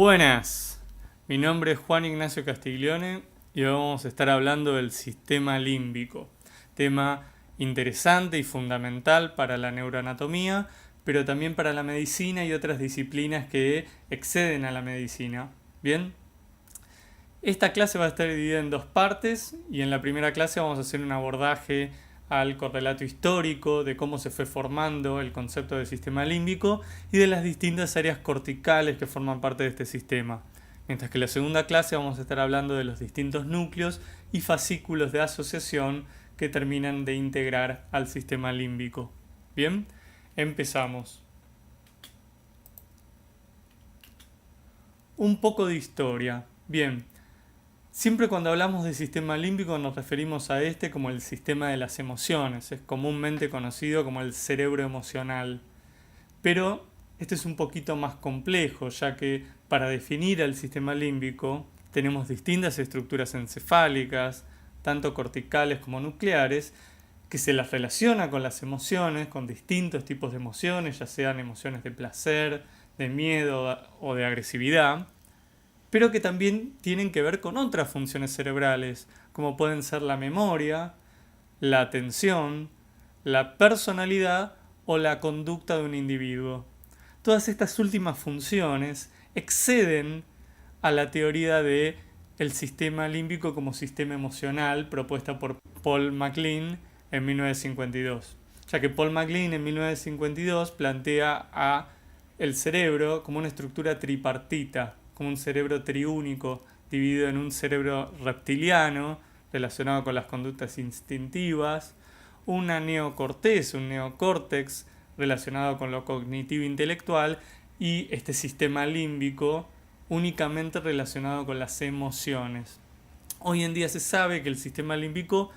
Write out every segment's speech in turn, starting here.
Buenas, mi nombre es Juan Ignacio Castiglione y hoy vamos a estar hablando del sistema límbico, tema interesante y fundamental para la neuroanatomía, pero también para la medicina y otras disciplinas que exceden a la medicina. Bien, esta clase va a estar dividida en dos partes y en la primera clase vamos a hacer un abordaje al correlato histórico de cómo se fue formando el concepto de sistema límbico y de las distintas áreas corticales que forman parte de este sistema. Mientras que en la segunda clase vamos a estar hablando de los distintos núcleos y fascículos de asociación que terminan de integrar al sistema límbico. Bien, empezamos. Un poco de historia. Bien, siempre cuando hablamos de sistema límbico nos referimos a este como el sistema de las emociones, es comúnmente conocido como el cerebro emocional. Pero este es un poquito más complejo, ya que para definir el sistema límbico tenemos distintas estructuras encefálicas, tanto corticales como nucleares, que se las relaciona con las emociones, con distintos tipos de emociones, ya sean emociones de placer, de miedo o de agresividad, pero que también tienen que ver con otras funciones cerebrales, como pueden ser la memoria, la atención, la personalidad o la conducta de un individuo. Todas estas últimas funciones exceden a la teoría de el sistema límbico como sistema emocional propuesta por Paul MacLean en 1952, ya que Paul MacLean en 1952 plantea a el cerebro como una estructura tripartita, como un cerebro triúnico dividido en un cerebro reptiliano relacionado con las conductas instintivas, una neocorteza, un neocórtex relacionado con lo cognitivo intelectual y este sistema límbico únicamente relacionado con las emociones. Hoy en día se sabe que el sistema límbico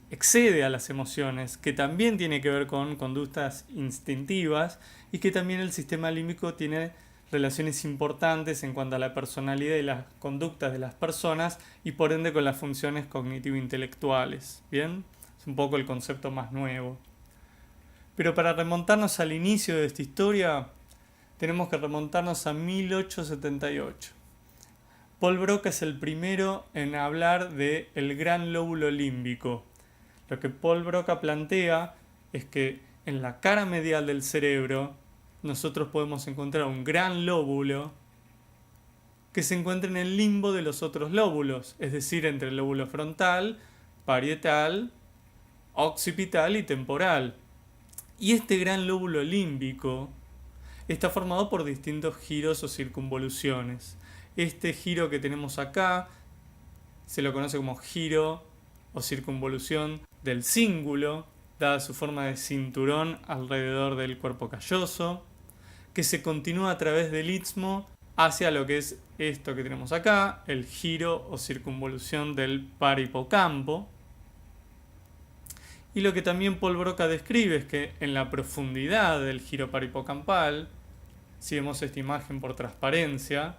excede a las emociones, que también tiene que ver con conductas instintivas y que también el sistema límbico tiene relaciones importantes en cuanto a la personalidad y las conductas de las personas y por ende con las funciones cognitivo-intelectuales. ¿Bien? Es un poco el concepto más nuevo. Pero para remontarnos al inicio de esta historia, tenemos que remontarnos a 1878. Paul Broca es el primero en hablar de el gran lóbulo límbico. Lo que Paul Broca plantea es que en la cara medial del cerebro nosotros podemos encontrar un gran lóbulo que se encuentra en el limbo de los otros lóbulos, es decir, entre el lóbulo frontal, parietal, occipital y temporal. Y este gran lóbulo límbico está formado por distintos giros o circunvoluciones. Este giro que tenemos acá se lo conoce como giro o circunvolución del cíngulo, dada su forma de cinturón alrededor del cuerpo calloso, que se continúa a través del istmo hacia lo que es esto que tenemos acá, el giro o circunvolución del parahipocampo. Y lo que también Paul Broca describe es que en la profundidad del giro parihipocampal, si vemos esta imagen por transparencia,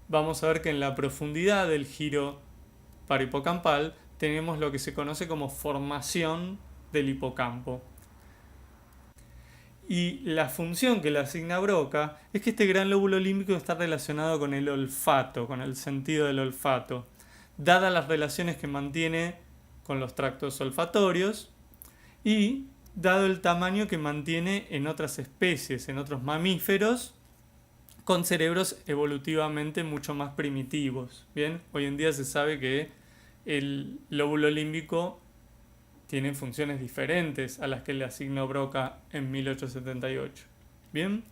vamos a ver que en la profundidad del giro parihipocampal tenemos lo que se conoce como formación del hipocampo. Y la función que le asigna Broca es que este gran lóbulo límbico está relacionado con el olfato, con el sentido del olfato, dadas las relaciones que mantiene con los tractos olfatorios y dado el tamaño que mantiene en otras especies, en otros mamíferos, con cerebros evolutivamente mucho más primitivos. Bien, hoy en día se sabe que el lóbulo límbico tiene funciones diferentes a las que le asignó Broca en 1878. Bien,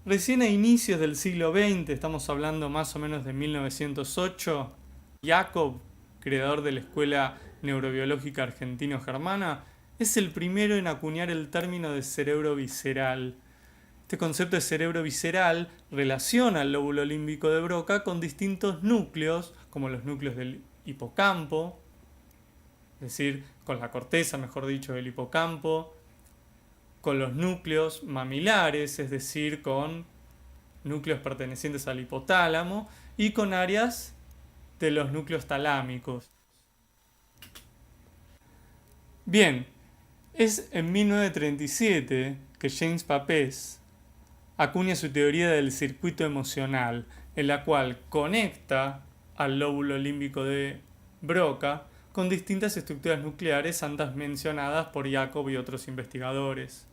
recién a inicios del siglo XX, estamos hablando más o menos de 1908, Jacob, creador de la Escuela Neurobiológica Argentino-Germana, es el primero en acuñar el término de cerebro visceral. Este concepto de cerebro visceral relaciona el lóbulo límbico de Broca con distintos núcleos, como los núcleos del hipocampo, es decir, con la corteza, mejor dicho, del hipocampo, con los núcleos mamilares, es decir, con núcleos pertenecientes al hipotálamo, y con áreas de los núcleos talámicos. Bien, es en 1937 que James Papez acuña su teoría del circuito emocional, en la cual conecta al lóbulo límbico de Broca con distintas estructuras nucleares antes mencionadas por Jacob y otros investigadores.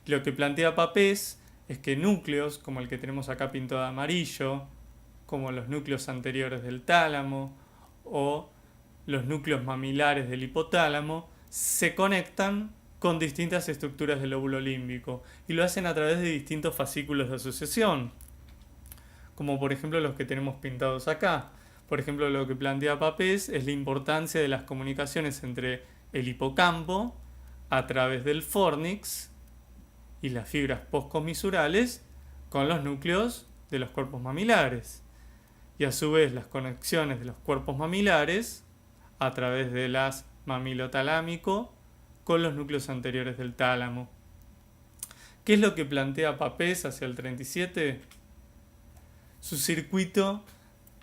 Y lo que plantea Papez es que núcleos, como el que tenemos acá pintado de amarillo, como los núcleos anteriores del tálamo o los núcleos mamilares del hipotálamo, se conectan con distintas estructuras del lóbulo límbico y lo hacen a través de distintos fascículos de asociación, como por ejemplo los que tenemos pintados acá. Por ejemplo, lo que plantea Papez es la importancia de las comunicaciones entre el hipocampo a través del fórnix y las fibras postcomisurales con los núcleos de los cuerpos mamilares, y a su vez las conexiones de los cuerpos mamilares a través de las mamilotalámico con los núcleos anteriores del tálamo. ¿Qué es lo que plantea Papez hacia el 37? Su circuito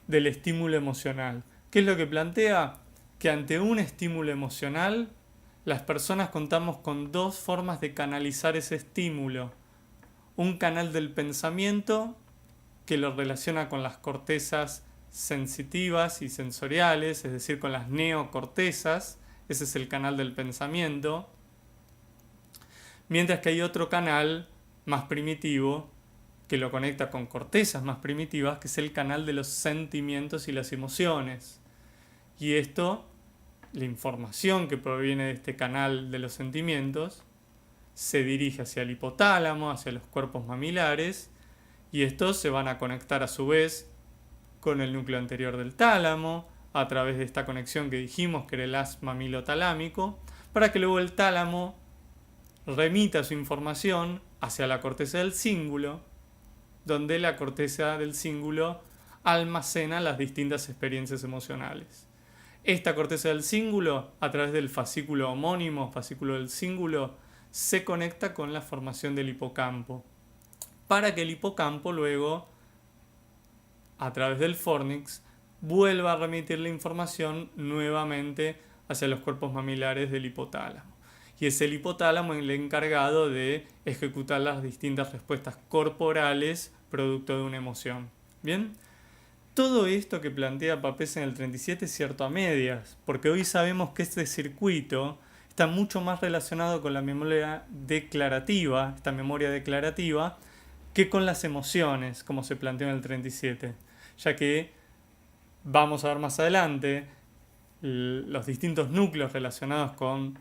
del estímulo emocional. ¿Qué es lo que plantea? Que ante un estímulo emocional, las personas contamos con dos formas de canalizar ese estímulo. Un canal del pensamiento que lo relaciona con las cortezas sensitivas y sensoriales, es decir, con las neocortezas. Ese es el canal del pensamiento. Mientras que hay otro canal más primitivo que lo conecta con cortezas más primitivas, que es el canal de los sentimientos y las emociones. Y esto, la información que proviene de este canal de los sentimientos, se dirige hacia el hipotálamo, hacia los cuerpos mamilares, y estos se van a conectar a su vez con el núcleo anterior del tálamo, a través de esta conexión que dijimos que era el haz mamilotalámico, para que luego el tálamo remita su información hacia la corteza del cíngulo, donde la corteza del cíngulo almacena las distintas experiencias emocionales. Esta corteza del cíngulo, a través del fascículo homónimo, fascículo del cíngulo, se conecta con la formación del hipocampo, para que el hipocampo luego, a través del fórnix, vuelva a remitir la información nuevamente hacia los cuerpos mamilares del hipotálamo. Y es el hipotálamo el encargado de ejecutar las distintas respuestas corporales producto de una emoción. ¿Bien? Todo esto que plantea Papez en el 37 es cierto a medias, porque hoy sabemos que este circuito está mucho más relacionado con la memoria declarativa, esta memoria declarativa, que con las emociones, como se planteó en el 37, ya que vamos a ver más adelante los distintos núcleos relacionados con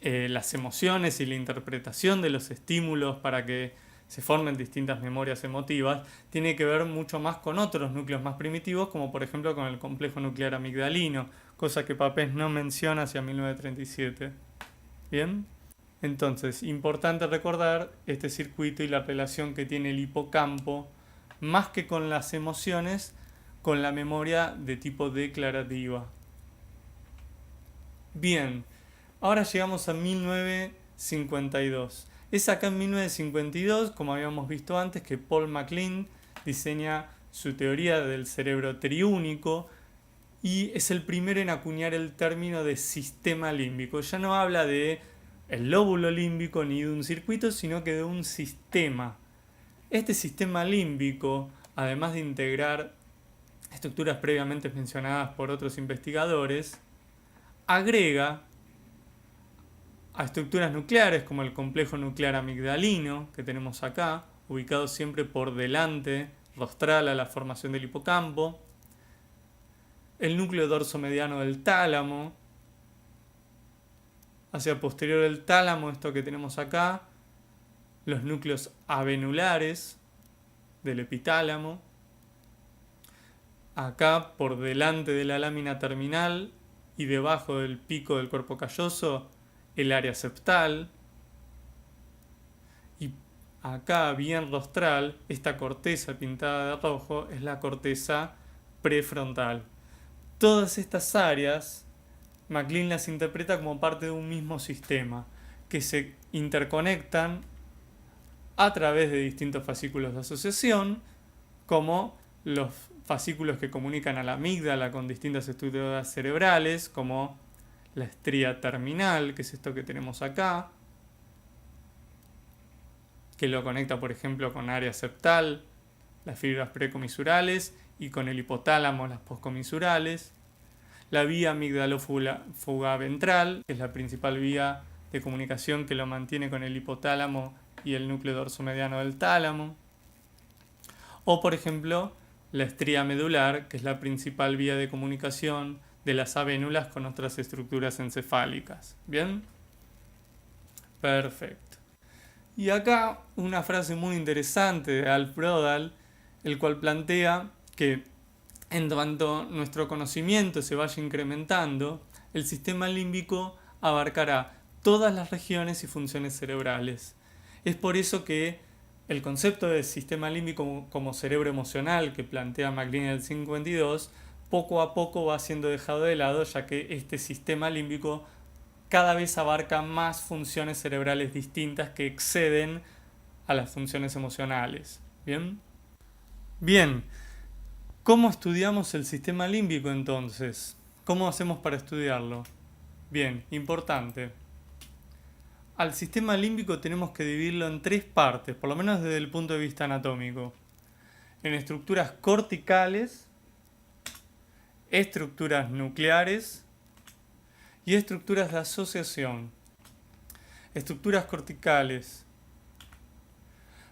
las emociones y la interpretación de los estímulos para que se formen distintas memorias emotivas, tiene que ver mucho más con otros núcleos más primitivos, como por ejemplo con el complejo nuclear amigdalino, cosa que Papez no menciona hacia 1937. ¿Bien? Entonces, importante recordar este circuito y la relación que tiene el hipocampo, más que con las emociones, con la memoria de tipo declarativa. Bien, ahora llegamos a 1952. Es acá en 1952, como habíamos visto antes, que Paul MacLean diseña su teoría del cerebro triúnico y es el primero en acuñar el término de sistema límbico. Ya no habla de el lóbulo límbico ni de un circuito, sino que de un sistema. Este sistema límbico, además de integrar estructuras previamente mencionadas por otros investigadores, agrega a estructuras nucleares como el complejo nuclear amigdalino que tenemos acá, ubicado siempre por delante, rostral a la formación del hipocampo, el núcleo dorsomediano del tálamo, hacia posterior del tálamo, esto que tenemos acá, los núcleos avenulares del epitálamo, acá por delante de la lámina terminal y debajo del pico del cuerpo calloso, el área septal, y acá bien rostral, esta corteza pintada de rojo es la corteza prefrontal. Todas estas áreas MacLean las interpreta como parte de un mismo sistema que se interconectan a través de distintos fascículos de asociación, como los fascículos que comunican a la amígdala con distintas estructuras cerebrales, como la estría terminal, que es esto que tenemos acá, que lo conecta, por ejemplo, con área septal, las fibras precomisurales, y con el hipotálamo, las postcomisurales. La vía amigdalófuga ventral, que es la principal vía de comunicación que lo mantiene con el hipotálamo y el núcleo dorsomediano del tálamo. O, por ejemplo, la estría medular, que es la principal vía de comunicación de las avénulas con otras estructuras encefálicas. ¿Bien? Perfecto. Y acá una frase muy interesante de Alf Brodal, el cual plantea que en tanto nuestro conocimiento se vaya incrementando, el sistema límbico abarcará todas las regiones y funciones cerebrales. Es por eso que el concepto de sistema límbico como cerebro emocional que plantea MacLean en el 52 poco a poco va siendo dejado de lado, ya que este sistema límbico cada vez abarca más funciones cerebrales distintas que exceden a las funciones emocionales. ¿Bien? Bien, ¿cómo estudiamos el sistema límbico entonces? ¿Cómo hacemos para estudiarlo? Bien, importante. Al sistema límbico tenemos que dividirlo en tres partes, por lo menos desde el punto de vista anatómico. En estructuras corticales, estructuras nucleares y estructuras de asociación. Estructuras corticales.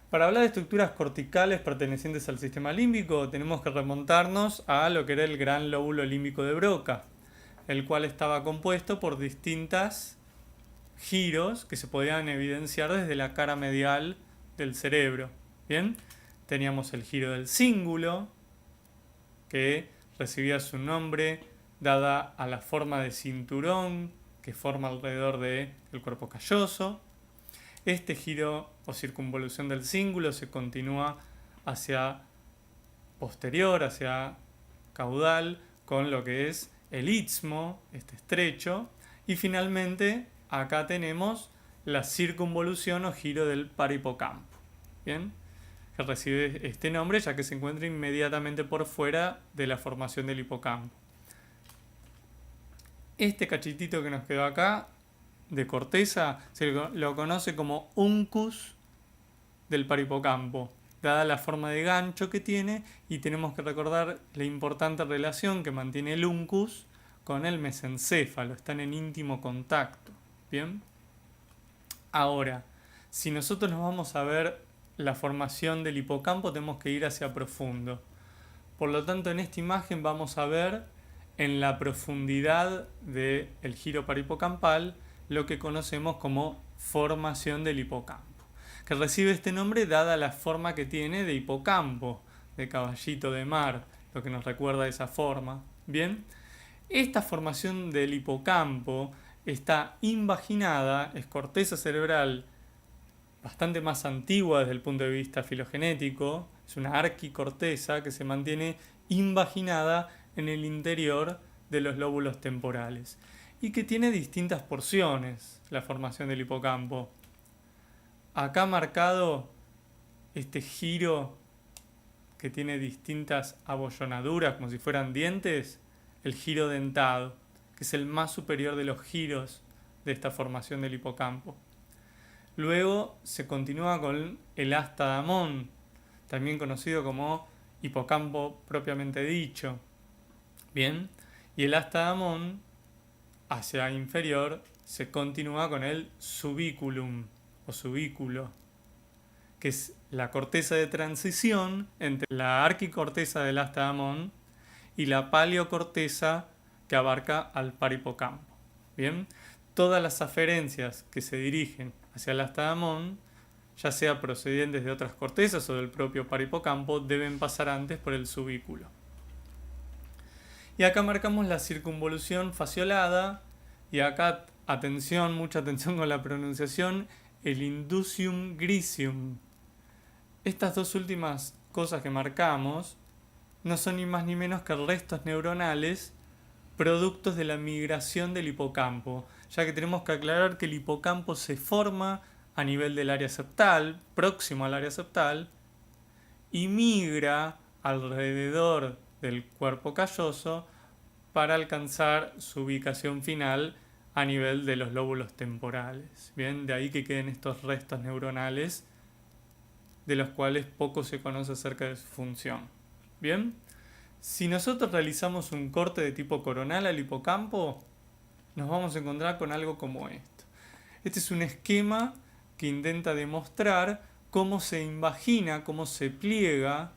Para hablar de estructuras corticales pertenecientes al sistema límbico, tenemos que remontarnos a lo que era el gran lóbulo límbico de Broca, el cual estaba compuesto por distintos giros que se podían evidenciar desde la cara medial del cerebro. Bien, teníamos el giro del cíngulo, que recibía su nombre dada a la forma de cinturón que forma alrededor del cuerpo calloso. Este giro o circunvolución del cíngulo se continúa hacia posterior, hacia caudal, con lo que es el istmo, este estrecho, y finalmente acá tenemos la circunvolución o giro del parahipocampo. ¿Bien? Que recibe este nombre ya que se encuentra inmediatamente por fuera de la formación del hipocampo. Este cachitito que nos quedó acá, de corteza, se lo conoce como uncus del parahipocampo, dada la forma de gancho que tiene, y tenemos que recordar la importante relación que mantiene el uncus con el mesencéfalo, están en íntimo contacto. ¿Bien? Ahora, si nosotros nos vamos a ver la formación del hipocampo, tenemos que ir hacia profundo. Por lo tanto, en esta imagen vamos a ver en la profundidad del giro parahipocampal lo que conocemos como formación del hipocampo, que recibe este nombre dada la forma que tiene de hipocampo, de caballito de mar, lo que nos recuerda esa forma. Bien, esta formación del hipocampo está invaginada, es corteza cerebral bastante más antigua desde el punto de vista filogenético, es una arquicorteza que se mantiene invaginada en el interior de los lóbulos temporales y que tiene distintas porciones la formación del hipocampo. Acá marcado este giro que tiene distintas abollonaduras como si fueran dientes, el giro dentado, que es el más superior de los giros de esta formación del hipocampo. Luego se continúa con el asta Damon, también conocido como hipocampo propiamente dicho. Bien, y el asta Damon hacia inferior se continúa con el subiculum o subículo, que es la corteza de transición entre la arquicorteza del asta Damon y la paleocorteza que abarca al parahipocampo. Bien, todas las aferencias que se dirigen hacia el asta Damon, ya sea procedentes de otras cortezas o del propio parahipocampo, deben pasar antes por el subículo. Y acá marcamos la circunvolución fasciolada, y acá atención, mucha atención con la pronunciación, el inducium gricium. Estas dos últimas cosas que marcamos no son ni más ni menos que restos neuronales productos de la migración del hipocampo, ya que tenemos que aclarar que el hipocampo se forma a nivel del área septal, próximo al área septal, y migra alrededor del cuerpo calloso para alcanzar su ubicación final a nivel de los lóbulos temporales. Bien, de ahí que queden estos restos neuronales de los cuales poco se conoce acerca de su función. Bien, si nosotros realizamos un corte de tipo coronal al hipocampo, nos vamos a encontrar con algo como esto. Este es un esquema que intenta demostrar cómo se invagina, cómo se pliega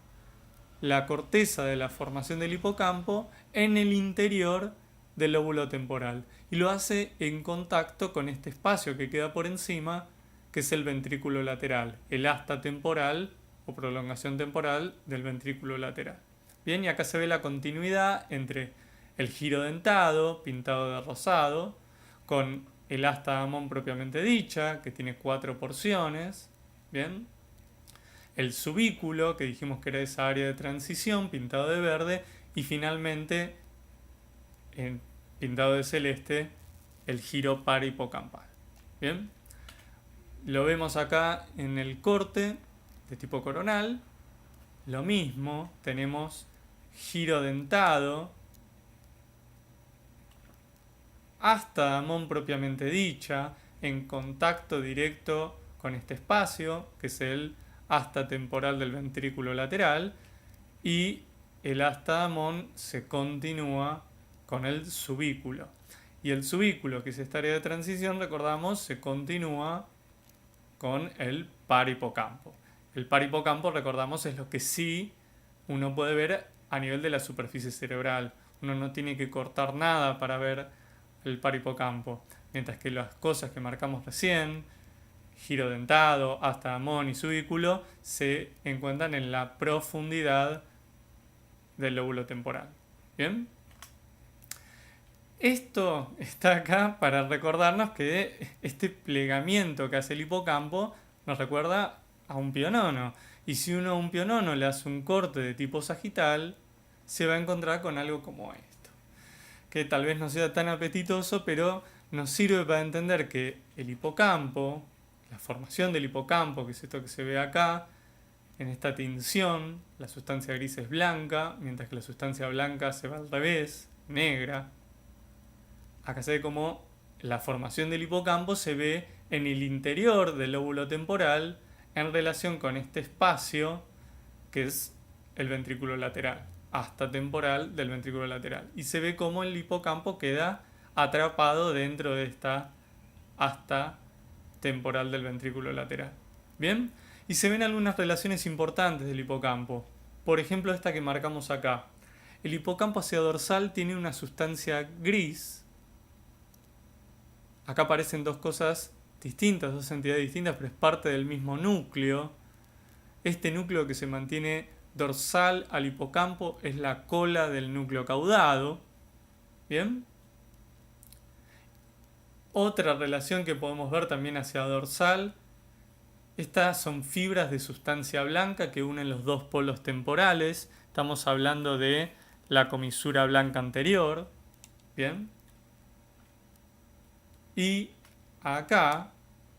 la corteza de la formación del hipocampo en el interior del lóbulo temporal. Y lo hace en contacto con este espacio que queda por encima, que es el ventrículo lateral, el asta temporal o prolongación temporal del ventrículo lateral. Bien, y acá se ve la continuidad entre el giro dentado, pintado de rosado, con el asta de Amón propiamente dicha, que tiene 4 porciones. Bien, el subículo, que dijimos que era esa área de transición, pintado de verde, y finalmente, pintado de celeste, el giro parahipocampal. Bien, lo vemos acá en el corte de tipo coronal. Lo mismo, tenemos giro dentado, asta de Amón propiamente dicha, en contacto directo con este espacio, que es el asta temporal del ventrículo lateral, y el asta de Amón se continúa con el subículo. Y el subículo, que es esta área de transición, recordamos, se continúa con el parahipocampo. El parahipocampo, recordamos, es lo que sí uno puede ver a nivel de la superficie cerebral. Uno no tiene que cortar nada para ver el parahipocampo, mientras que las cosas que marcamos recién, giro dentado, asta de Amón y subículo, se encuentran en la profundidad del lóbulo temporal. ¿Bien? Esto está acá para recordarnos que este plegamiento que hace el hipocampo nos recuerda a un pionono. Y si uno a un pionono le hace un corte de tipo sagital, se va a encontrar con algo como esto. Que tal vez no sea tan apetitoso, pero nos sirve para entender que el hipocampo, la formación del hipocampo, que es esto que se ve acá, en esta tinción, la sustancia gris es blanca, mientras que la sustancia blanca se va al revés, negra. Acá se ve como la formación del hipocampo se ve en el interior del lóbulo temporal en relación con este espacio que es el ventrículo lateral, asta temporal del ventrículo lateral. Y se ve como el hipocampo queda atrapado dentro de esta asta temporal del ventrículo lateral. ¿Bien? Y se ven algunas relaciones importantes del hipocampo. Por ejemplo, esta que marcamos acá. El hipocampo hacia dorsal tiene una sustancia gris. Acá aparecen dos cosas distintas, dos entidades distintas, pero es parte del mismo núcleo. Este núcleo que se mantiene dorsal al hipocampo es la cola del núcleo caudado. ¿Bien? Otra relación que podemos ver también hacia dorsal, estas son fibras de sustancia blanca que unen los dos polos temporales. Estamos hablando de la comisura blanca anterior. ¿Bien? Y acá,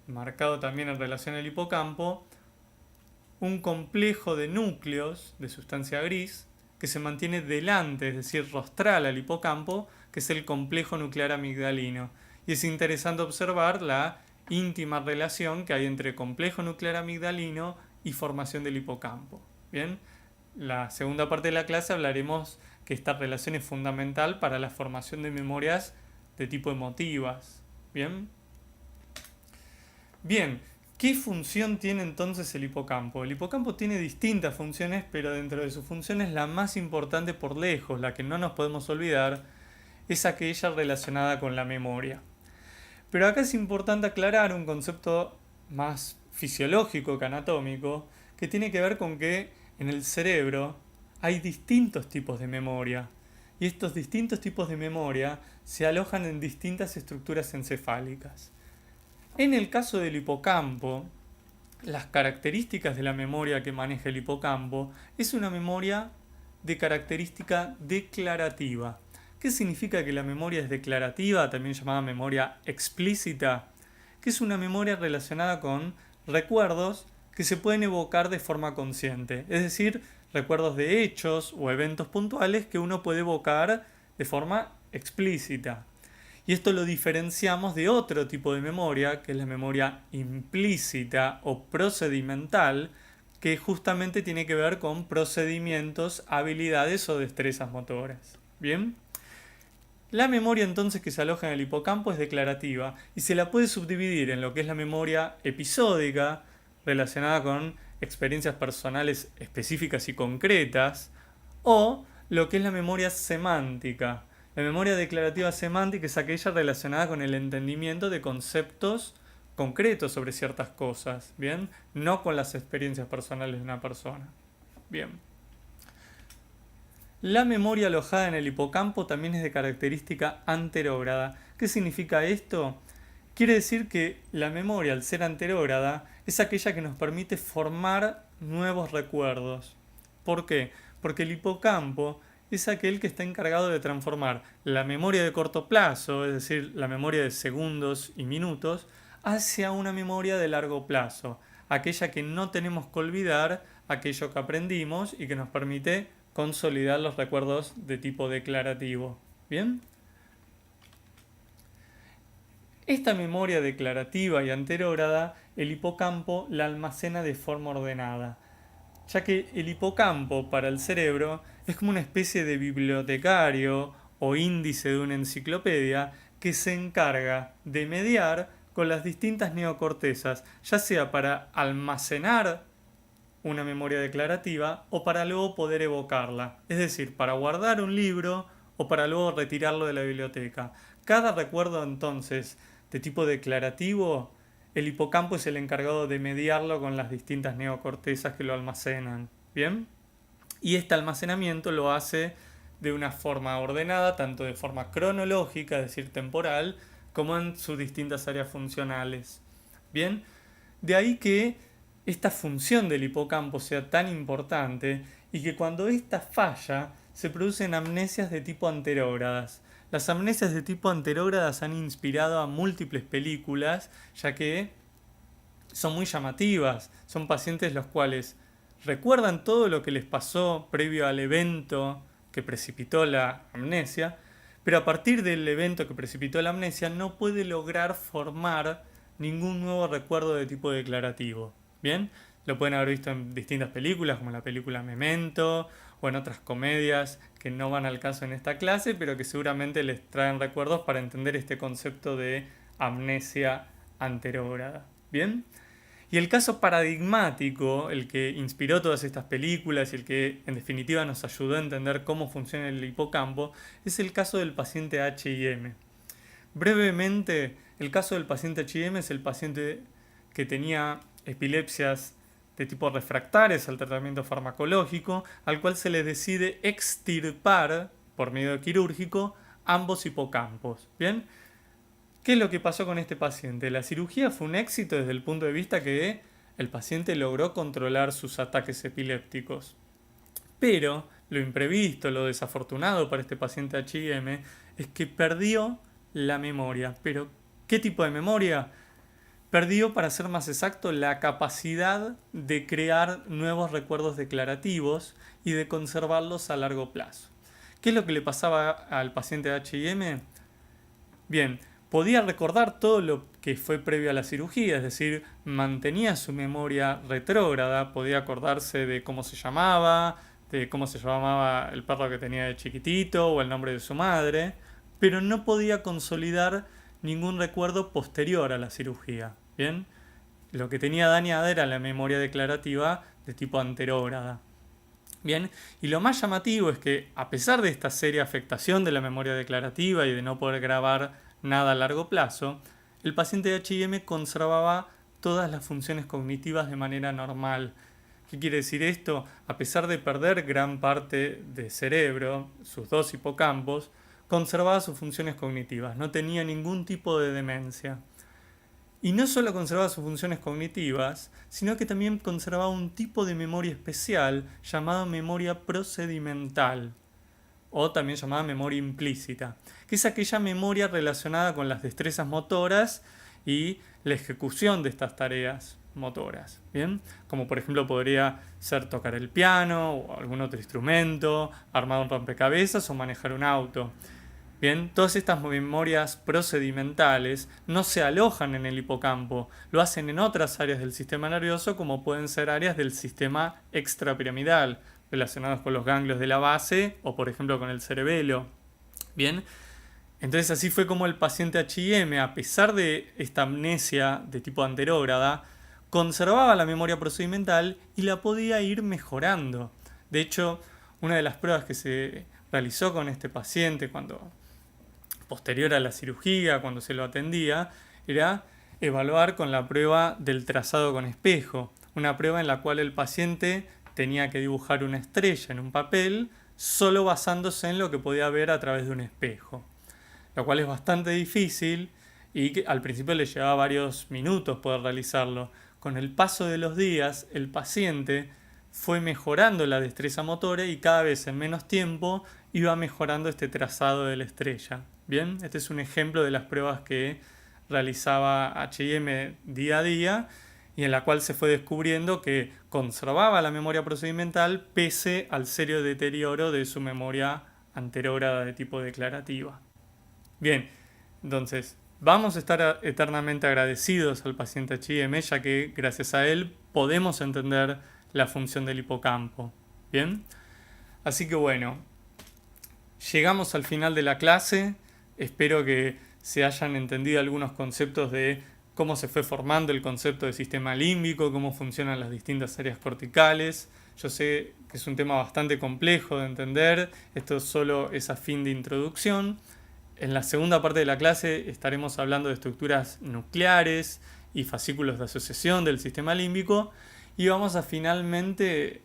marcado también en relación al hipocampo, un complejo de núcleos de sustancia gris que se mantiene delante, es decir, rostral al hipocampo, que es el complejo nuclear amigdalino. Y es interesante observar la íntima relación que hay entre complejo nuclear amigdalino y formación del hipocampo. Bien, la segunda parte de la clase hablaremos que esta relación es fundamental para la formación de memorias de tipo emotivas. Bien. Bien, ¿qué función tiene entonces el hipocampo? El hipocampo tiene distintas funciones, pero dentro de sus funciones la más importante por lejos, la que no nos podemos olvidar, es aquella relacionada con la memoria. Pero acá es importante aclarar un concepto más fisiológico que anatómico, que tiene que ver con que en el cerebro hay distintos tipos de memoria. Y estos distintos tipos de memoria se alojan en distintas estructuras encefálicas. En el caso del hipocampo, las características de la memoria que maneja el hipocampo es una memoria de característica declarativa. ¿Qué significa que la memoria es declarativa, también llamada memoria explícita? Que es una memoria relacionada con recuerdos que se pueden evocar de forma consciente, es decir, recuerdos de hechos o eventos puntuales que uno puede evocar de forma explícita. Y esto lo diferenciamos de otro tipo de memoria, que es la memoria implícita o procedimental, que justamente tiene que ver con procedimientos, habilidades o destrezas motoras. ¿Bien? La memoria entonces que se aloja en el hipocampo es declarativa y se la puede subdividir en lo que es la memoria episódica, relacionada con experiencias personales específicas y concretas, o lo que es la memoria semántica. La memoria declarativa semántica es aquella relacionada con el entendimiento de conceptos concretos sobre ciertas cosas, ¿bien? No con las experiencias personales de una persona. Bien. La memoria alojada en el hipocampo también es de característica anterógrada. ¿Qué significa esto? Quiere decir que la memoria, al ser anterógrada, es aquella que nos permite formar nuevos recuerdos. ¿Por qué? Porque el hipocampo es aquel que está encargado de transformar la memoria de corto plazo, es decir, la memoria de segundos y minutos, hacia una memoria de largo plazo, aquella que no tenemos que olvidar, aquello que aprendimos y que nos permite consolidar los recuerdos de tipo declarativo. ¿Bien? Esta memoria declarativa y anterógrada, el hipocampo la almacena de forma ordenada, ya que el hipocampo para el cerebro es como una especie de bibliotecario o índice de una enciclopedia que se encarga de mediar con las distintas neocortezas, ya sea para almacenar una memoria declarativa o para luego poder evocarla, es decir, para guardar un libro o para luego retirarlo de la biblioteca. Cada recuerdo entonces de tipo declarativo, el hipocampo es el encargado de mediarlo con las distintas neocortezas que lo almacenan. ¿Bien? Y este almacenamiento lo hace de una forma ordenada, tanto de forma cronológica, es decir, temporal, como en sus distintas áreas funcionales. Bien, de ahí que esta función del hipocampo sea tan importante y que cuando ésta falla se producen amnesias de tipo anterógradas. Las amnesias de tipo anterógradas han inspirado a múltiples películas, ya que son muy llamativas. Son pacientes los cuales recuerdan todo lo que les pasó previo al evento que precipitó la amnesia, pero a partir del evento que precipitó la amnesia no puede lograr formar ningún nuevo recuerdo de tipo declarativo. ¿Bien? Lo pueden haber visto en distintas películas, como la película Memento, o en otras comedias que no van al caso en esta clase, pero que seguramente les traen recuerdos para entender este concepto de amnesia anterógrada. ¿Bien? Y el caso paradigmático, el que inspiró todas estas películas y el que en definitiva nos ayudó a entender cómo funciona el hipocampo, es el caso del paciente H&M. Brevemente, el caso del paciente H&M es el paciente que tenía epilepsias de tipo refractarias al tratamiento farmacológico, al cual se le decide extirpar, por medio quirúrgico, ambos hipocampos. ¿Bien? ¿Qué es lo que pasó con este paciente? La cirugía fue un éxito desde el punto de vista que el paciente logró controlar sus ataques epilépticos. Pero lo imprevisto, lo desafortunado para este paciente H&M es que perdió la memoria. ¿Pero qué tipo de memoria? Perdió, para ser más exacto, la capacidad de crear nuevos recuerdos declarativos y de conservarlos a largo plazo. ¿Qué es lo que le pasaba al paciente H&M? Bien, podía recordar todo lo que fue previo a la cirugía, es decir, mantenía su memoria retrógrada, podía acordarse de cómo se llamaba el perro que tenía de chiquitito o el nombre de su madre, pero no podía consolidar ningún recuerdo posterior a la cirugía. ¿Bien? Lo que tenía dañada era la memoria declarativa de tipo anterógrada. Bien, y lo más llamativo es que a pesar de esta seria afectación de la memoria declarativa y de no poder grabar nada a largo plazo, el paciente de H&M conservaba todas las funciones cognitivas de manera normal. ¿Qué quiere decir esto? A pesar de perder gran parte del cerebro, sus dos hipocampos, conservaba sus funciones cognitivas, no tenía ningún tipo de demencia. Y no solo conservaba sus funciones cognitivas, sino que también conservaba un tipo de memoria especial llamada memoria procedimental, o también llamada memoria implícita, que es aquella memoria relacionada con las destrezas motoras y la ejecución de estas tareas motoras. ¿Bien? Como por ejemplo podría ser tocar el piano o algún otro instrumento, armar un rompecabezas o manejar un auto. Bien, todas estas memorias procedimentales no se alojan en el hipocampo, lo hacen en otras áreas del sistema nervioso, como pueden ser áreas del sistema extrapiramidal, relacionadas con los ganglios de la base o por ejemplo con el cerebelo. Bien, entonces así fue como el paciente HIM, a pesar de esta amnesia de tipo anterógrada, conservaba la memoria procedimental y la podía ir mejorando. De hecho, una de las pruebas que se realizó con este paciente posterior a la cirugía, cuando se lo atendía, era evaluar con la prueba del trazado con espejo, una prueba en la cual el paciente tenía que dibujar una estrella en un papel solo basándose en lo que podía ver a través de un espejo, lo cual es bastante difícil y que al principio le llevaba varios minutos poder realizarlo. Con el paso de los días, el paciente fue mejorando la destreza motora y cada vez en menos tiempo iba mejorando este trazado de la estrella. Bien, este es un ejemplo de las pruebas que realizaba HIM día a día y en la cual se fue descubriendo que conservaba la memoria procedimental pese al serio deterioro de su memoria anterógrada de tipo declarativa. Bien, entonces vamos a estar eternamente agradecidos al paciente HIM, ya que gracias a él podemos entender la función del hipocampo. Bien, así que bueno, llegamos al final de la clase. Espero que se hayan entendido algunos conceptos de cómo se fue formando el concepto de sistema límbico, cómo funcionan las distintas áreas corticales. Yo sé que es un tema bastante complejo de entender, esto solo es a fin de introducción. En la segunda parte de la clase estaremos hablando de estructuras nucleares y fascículos de asociación del sistema límbico y vamos a finalmente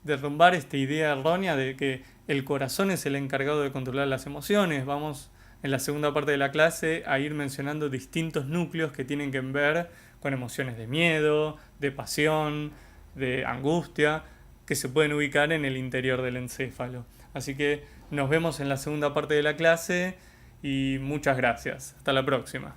derrumbar esta idea errónea de que el corazón es el encargado de controlar las emociones. Vamos en la segunda parte de la clase a ir mencionando distintos núcleos que tienen que ver con emociones de miedo, de pasión, de angustia, que se pueden ubicar en el interior del encéfalo. Así que nos vemos en la segunda parte de la clase y muchas gracias. Hasta la próxima.